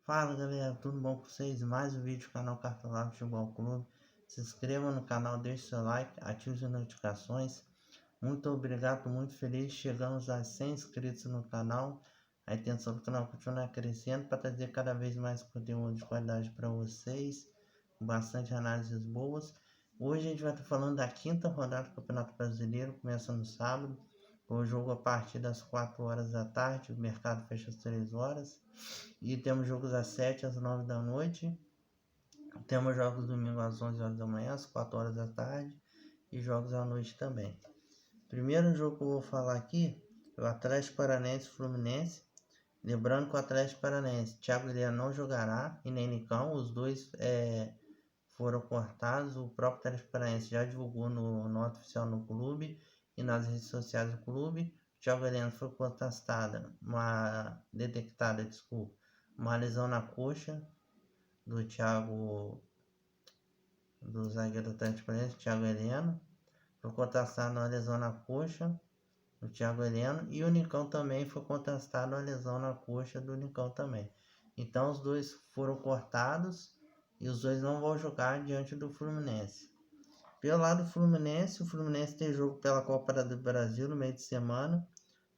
Fala galera, tudo bom com vocês? Mais um vídeo do canal Cartolado Futebol Clube. Se inscreva no canal, deixe seu like, ative as notificações. Muito obrigado, estou muito feliz. Chegamos a 100 inscritos no canal. A intenção do canal continua crescendo para trazer cada vez mais conteúdo de qualidade para vocês, com bastante análises boas. Hoje a gente vai estar falando da quinta rodada do Campeonato Brasileiro, começa no sábado. O jogo a partir das 4 horas da tarde, o mercado fecha às 3 horas. E temos jogos às 7 às 9 da noite. Temos jogos domingo às 11 horas da manhã, às 4 horas da tarde. E jogos à noite também. Primeiro jogo que eu vou falar aqui é o Atlético Paranaense e Fluminense. Lembrando que o Atlético Paranaense, Thiago Heleno não jogará e nem Nicão. Os dois foram cortados. O próprio Atlético Paranaense já divulgou no nota oficial no clube e nas redes sociais do clube. Thiago Heleno foi detectada uma lesão na coxa do zagueiro do Atlético Paranaense, Thiago Heleno. Foi contestada uma lesão na coxa do Thiago Heleno e o Nicão também foi contestada uma lesão na coxa do Nicão também. Então os dois foram cortados e os dois não vão jogar diante do Fluminense. Pelo lado do Fluminense, o Fluminense tem jogo pela Copa do Brasil no meio de semana.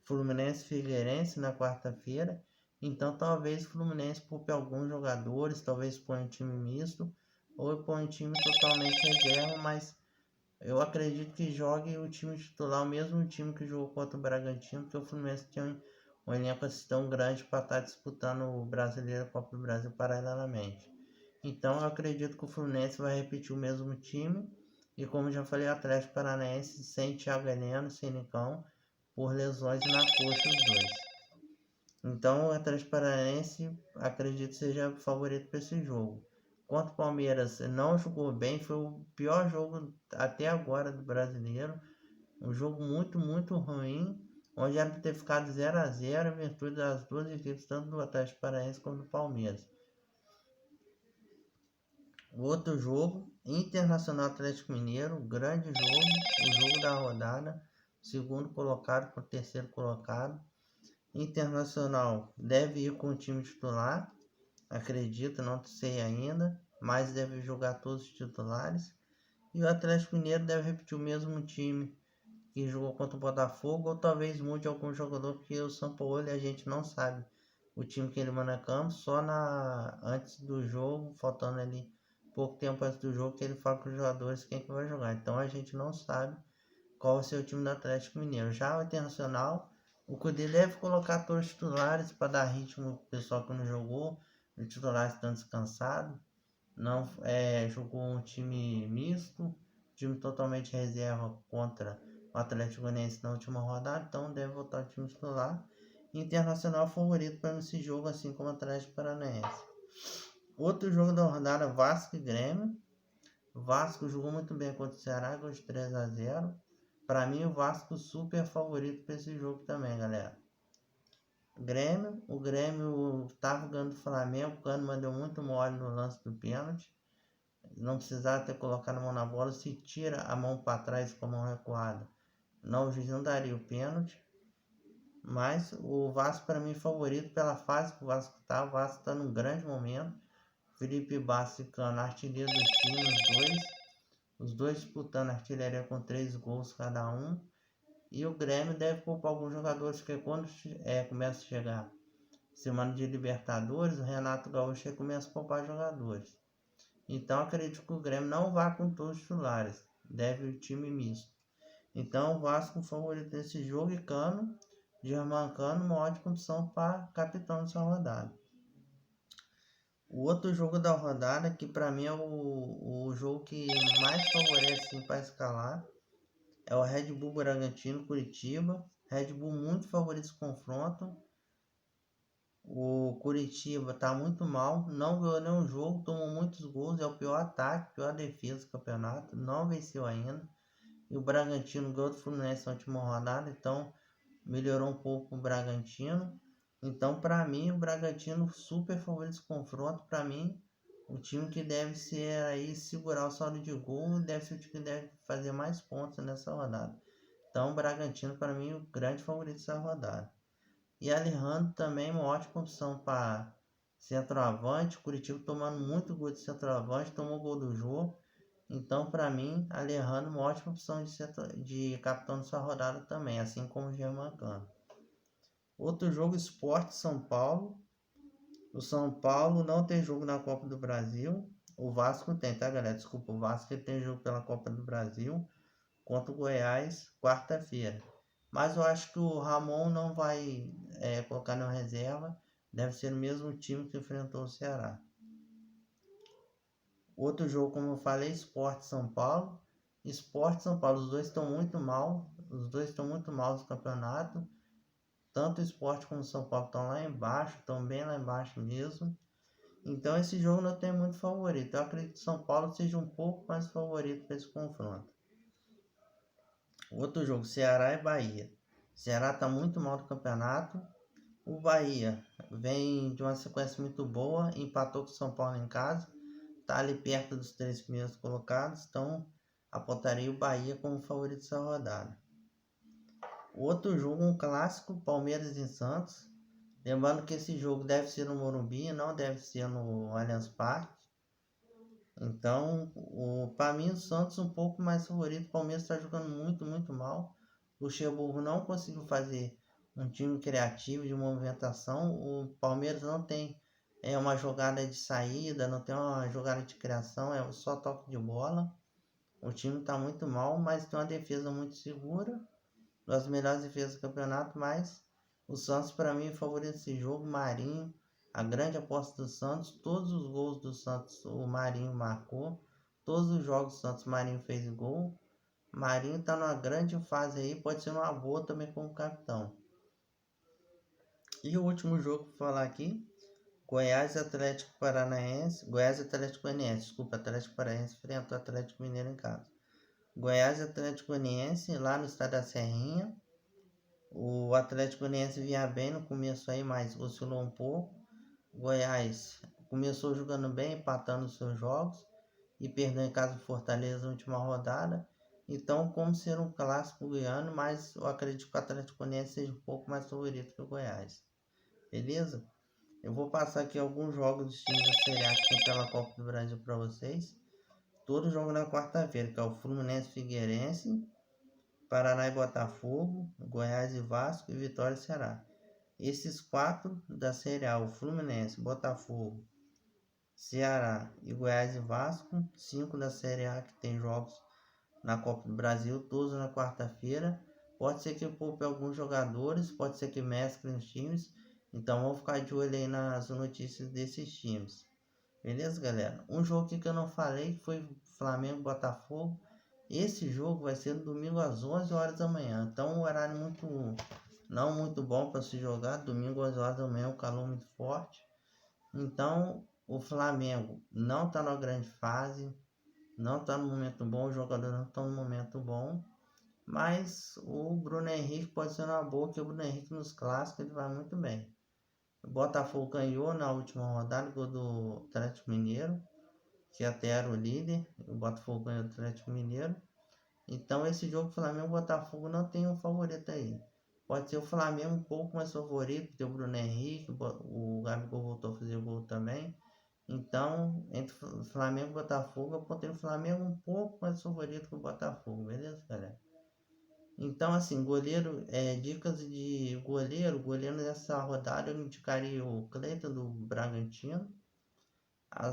Fluminense e Figueirense na quarta-feira. Então talvez o Fluminense poupe alguns jogadores, talvez ponha um time misto ou ponha um time totalmente reserva, mas eu acredito que jogue o time titular, o mesmo time que jogou contra o Bragantino, porque o Fluminense tem um elenco assim tão grande para estar disputando o Brasileiro, a Copa do Brasil paralelamente. Então eu acredito que o Fluminense vai repetir o mesmo time e, como já falei, o Atlético Paranaense sem Thiago Heleno, sem Nicão, por lesões na coxa os dois. Então o Atlético Paranaense acredito seja favorito para esse jogo. Contra o Palmeiras não jogou bem, foi o pior jogo até agora do Brasileiro. Um jogo muito ruim, onde era para ter ficado 0-0 em virtude das duas equipes, tanto do Atlético Paranaense como do Palmeiras. O outro jogo, Internacional Atlético Mineiro, grande jogo, o jogo da rodada, segundo colocado para o terceiro colocado. Internacional deve ir com o time titular, acredito, não sei ainda, mas deve jogar todos os titulares. E o Atlético Mineiro deve repetir o mesmo time que jogou contra o Botafogo, ou talvez mude algum jogador, porque o Sampaoli a gente não sabe o time que ele manda a campo, só antes do jogo, faltando ali pouco tempo antes do jogo, que ele fala com os jogadores quem que vai jogar. Então a gente não sabe qual vai ser o time do Atlético Mineiro. Já o Internacional, o Cudê deve colocar todos os titulares para dar ritmo pro pessoal que não jogou, os titulares estão descansados. Não jogou um time misto, time totalmente reserva contra o Atlético Goianiense na última rodada, então deve voltar o time titular. Internacional favorito para esse jogo, assim como o Atlético Paranaense. Outro jogo da rodada, Vasco e Grêmio. O Vasco jogou muito bem contra o Ceará, com 3-0. Para mim, o Vasco super favorito para esse jogo também, galera. O Grêmio estava ganhando do Flamengo, o Cano mandou muito mole no lance do pênalti. Não precisava ter colocado a mão na bola, se tira a mão para trás com a mão recuada. Não, o juiz não daria o pênalti. Mas o Vasco, para mim, favorito pela fase que o Vasco está. O Vasco está num grande momento. Felipe Bastos e Cano, artilheiro do time, os dois disputando a artilharia com 3 gols cada um. E o Grêmio deve poupar alguns jogadores, porque quando começa a chegar semana de Libertadores, o Renato Gaúcho começa a poupar jogadores. Então acredito que o Grêmio não vá com todos os titulares, deve o time misto. Então o Vasco favorito desse jogo, e Cano, Germán Cano, uma ótima opção para capitão dessa rodada. O outro jogo da rodada, que para mim é o jogo que mais favorece para escalar, é o Red Bull Bragantino Curitiba. Red Bull muito favorito esse confronto. O Curitiba está muito mal, não ganhou nenhum jogo, tomou muitos gols, é o pior ataque, pior defesa do campeonato, não venceu ainda. E o Bragantino ganhou do Fluminense na última rodada, então melhorou um pouco o Bragantino. Então, para mim, o Bragantino super favorito esse confronto. Para mim, o time que deve ser aí segurar o saldo de gol, deve ser o time que deve fazer mais pontos nessa rodada. Então, o Bragantino, para mim, o grande favorito dessa rodada. E Alejandro também uma ótima opção para centroavante. Curitiba tomando muito gol de centroavante, tomou gol do jogo. Então, para mim, Alejandro é uma ótima opção de capitão de sua rodada também, assim como o Germancano. Outro jogo, Sport São Paulo. O São Paulo não tem jogo na Copa do Brasil. O Vasco tem, tá, galera? Desculpa, o Vasco tem jogo pela Copa do Brasil contra o Goiás, quarta-feira. Mas eu acho que o Ramon não vai colocar na reserva. Deve ser o mesmo time que enfrentou o Ceará. Outro jogo, como eu falei, Sport São Paulo. Sport São Paulo, os dois estão muito mal. Os dois estão muito mal no campeonato. Tanto o Sport como o São Paulo estão lá embaixo, estão bem lá embaixo mesmo. Então esse jogo não tem muito favorito. Eu acredito que o São Paulo seja um pouco mais favorito para esse confronto. Outro jogo, Ceará e Bahia. Ceará está muito mal no campeonato. O Bahia vem de uma sequência muito boa, empatou com o São Paulo em casa. Está ali perto dos 3 primeiros colocados. Então apontaria o Bahia como favorito dessa rodada. Outro jogo, um clássico, Palmeiras e Santos. Lembrando que esse jogo deve ser no Morumbi, não deve ser no Allianz Parque. Então, para mim, o Santos um pouco mais favorito. O Palmeiras está jogando muito, muito mal. O Luxemburgo não conseguiu fazer um time criativo de movimentação. O Palmeiras não tem uma jogada de saída, não tem uma jogada de criação, é só toque de bola. O time está muito mal, mas tem uma defesa muito segura. Uma das melhores defesas do campeonato, mas o Santos, para mim, favorece esse jogo. Marinho, a grande aposta do Santos. Todos os gols do Santos, o Marinho marcou. Todos os jogos do Santos, o Marinho fez gol. Marinho está numa grande fase aí, pode ser uma boa também como capitão. E o último jogo para falar aqui, Goiás e Atlético Paranaense. Goiás e Atlético Goianiense, desculpa, Atlético Paranaense enfrentou o Atlético Mineiro em casa. Goiás e Atlético Goianiense, lá no estádio da Serrinha. O Atlético Goianiense vinha bem no começo aí, mas oscilou um pouco. Goiás começou jogando bem, empatando os seus jogos e perdeu em casa do Fortaleza na última rodada. Então, como ser um clássico goiano, mas eu acredito que o Atlético Goianiense seja um pouco mais favorito que o Goiás. Beleza? Eu vou passar aqui alguns jogos dos times da Série A que tem pela Copa do Brasil para vocês. Todo jogo na quarta-feira, que é o Fluminense e Figueirense, Paraná e Botafogo, Goiás e Vasco e Vitória e Ceará. Esses 4 da Série A, o Fluminense, Botafogo, Ceará e Goiás e Vasco. 5 da Série A que tem jogos na Copa do Brasil, todos na quarta-feira. Pode ser que eu poupe alguns jogadores, pode ser que mesclem os times. Então vamos ficar de olho aí nas notícias desses times. Beleza, galera? Um jogo que eu não falei foi Flamengo e Botafogo. Esse jogo vai ser no domingo às 11 horas da manhã. Então, um horário não muito bom para se jogar. Domingo às 11 horas da manhã, um calor muito forte. Então, o Flamengo não está na grande fase. Não está no momento bom. Os jogadores não estão no momento bom. Mas o Bruno Henrique pode ser uma boa, porque o Bruno Henrique nos clássicos ele vai muito bem. O Botafogo ganhou na última rodada, gol do Atlético Mineiro, que até era o líder. O Botafogo ganhou do Atlético Mineiro. Então esse jogo Flamengo-Botafogo não tem um favorito aí. Pode ser o Flamengo um pouco mais favorito, tem o Bruno Henrique, o Gabigol voltou a fazer o gol também. Então, entre o Flamengo e o Botafogo, eu botei o Flamengo um pouco mais favorito que o Botafogo, beleza, galera? Então, assim, dicas de goleiro nessa rodada eu indicaria o Cleiton do Bragantino. A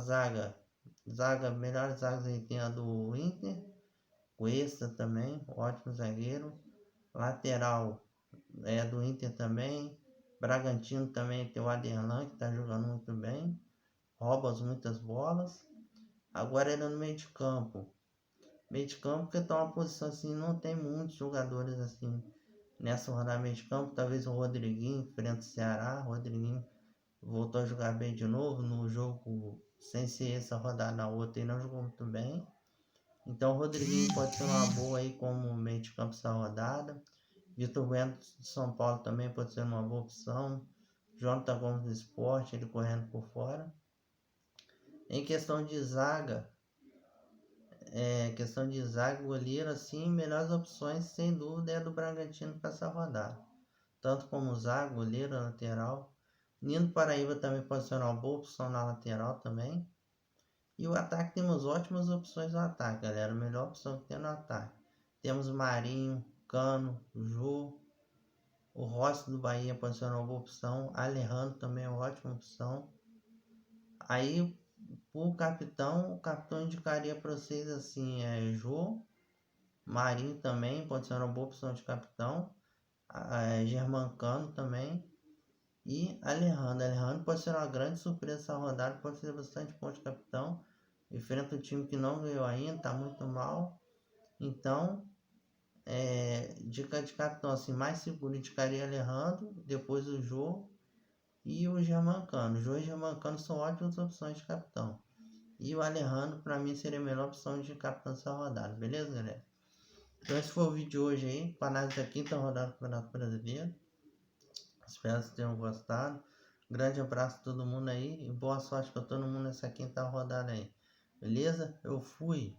melhor zaga aí tem a do Inter. Cuesta também, ótimo zagueiro. Lateral do Inter também. Bragantino também tem o Aderlan, que está jogando muito bem. Rouba muitas bolas. Agora ele no meio de campo. Meio de campo que tá uma posição assim, não tem muitos jogadores assim nessa rodada meio de campo. Talvez o Rodriguinho enfrenta o Ceará. O Rodriguinho voltou a jogar bem de novo no jogo, sem ser essa rodada, na outra e não jogou muito bem. Então o Rodriguinho pode ser uma boa aí como meio de campo essa rodada. Vitor Bueno de São Paulo também pode ser uma boa opção. Jonathan Gomes do Sport, ele correndo por fora. Em questão de zaga, goleiro, assim, melhores opções, sem dúvida, é do Bragantino para essa rodada. Tanto como zaga, goleiro, lateral. Nino Paraíba também pode ser uma boa opção na lateral também. E o ataque, temos ótimas opções no ataque, galera. A melhor opção que tem no ataque. Temos Marinho, Cano, Jô. O Rossi do Bahia pode ser uma boa opção. Alejandro também é uma ótima opção. Aí, o capitão indicaria para vocês assim, Jô. Marinho também pode ser uma boa opção de capitão. Germancano também. E Alejandro. Alejandro pode ser uma grande surpresa essa rodada. Pode ser bastante ponto de capitão. Enfrenta um time que não ganhou ainda. Está muito mal. Então, dica de capitão assim, mais seguro, indicaria Alejandro. Depois o Jô. E o Germancano. O Jô e o Germancano são ótimas opções de capitão. E o Alejandro, para mim, seria a melhor opção de capitão dessa rodada. Beleza, galera? Então esse foi o vídeo de hoje aí, para análise da quinta rodada do Campeonato Brasileiro. Espero que vocês tenham gostado. Grande abraço a todo mundo aí e boa sorte para todo mundo nessa quinta rodada aí. Beleza? Eu fui!